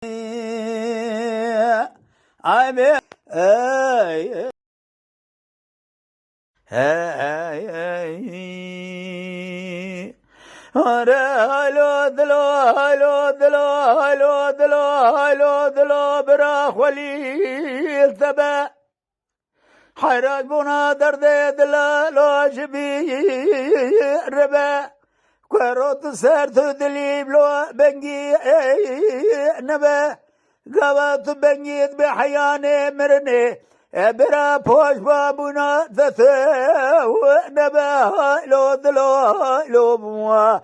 I'm hey هلو برا خليل ثبا حراج بنا درد دلا لاجبي ربا كروت سرت دليب لو بنجي نبا قوات بنجيد بحياني مرني برا بوش بابونا ذثو نبا لو دلو لو بوا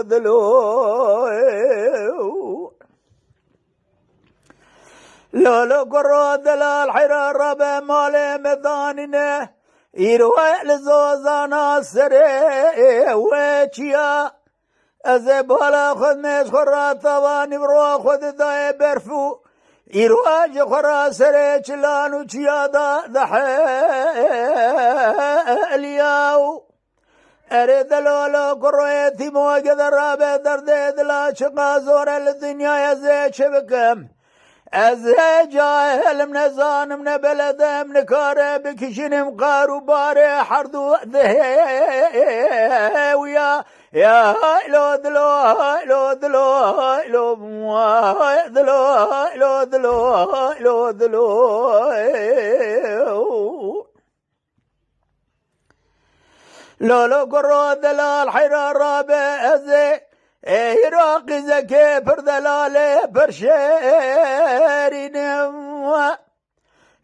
دلو لولو قرو دلال حرار ربا مالي مدانينه يروح لزوزانا سري ويشيا ازي بالا خد ميش خورا طواني بروا خد داي برفو يرواج خورا سري چلانو چيا دا دحالياو اريد لولو قرويتي موجد الرابع درد دلا شقا زور الدنيا يزي شبكم ازي جاهل من زان من بلد من كاره بكشن مقارو باري حردو ذهويا يا لو دلو لو دلو لو دلو لو دلو لولو قرو دلال حرار رابع ازي عراقي زكي بردلالي برشيرين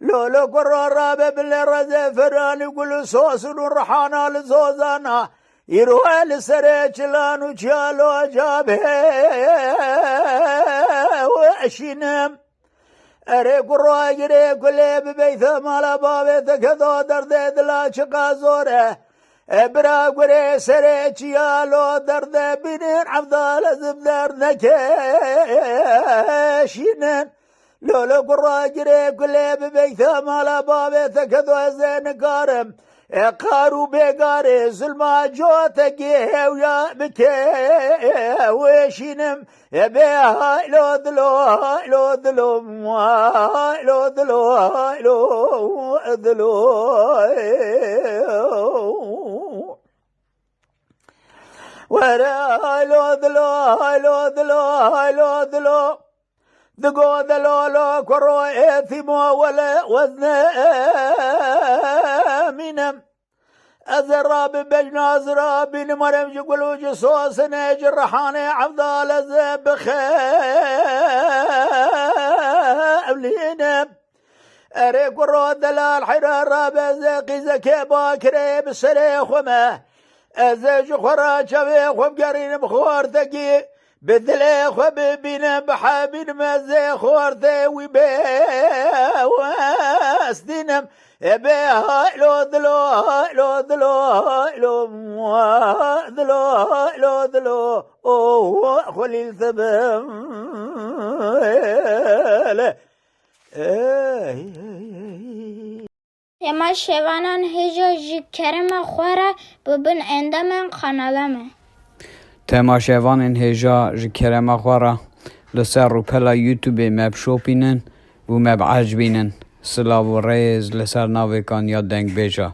لولو قرار رابع بالرزي فران يقول صوص الرحانا لزوزانا يروح لسريج لانو جالو جابه وعشينم اري قروا يري كلي ببيث مالا بابي تكذو درد دلا شقا زوره برا قري سريج يالو درد بنين عبدال زبدر نكاشينن لولو قروا يري كلي ببيث مالا بابي تكذو زين قارم قارو بيقاري ظلما جوتكي ويا بكي ويشينم بيها لو دلو لو دلو لو دلو لو دلو ورا لو دلو لو دلو لو دلو دقو دلولو كرو اثمو ولا وزن منم ازراب بجناز رابين مرم جقلو جصوص نجر رحاني عبدال زب خيولينم اري كرو دلال حرار راب زقي زكي باكري بسري خمه ازج خرا شبي خم قرين بخور ثقي بدلي خب بين بحابين مزي خورتي وبي واستنم بها لو دلو لو دلو لو دلو لو دلو او خليل ثبم يما شوانان هجو جكرم خوره ببن عندما قنالمه تماشاوان هجا جكرم خوره لسر روپلا یوتیوب مب شوپینن و مب عجبینن سلاو و ریز لسر ناوکان یا دنگ بیجا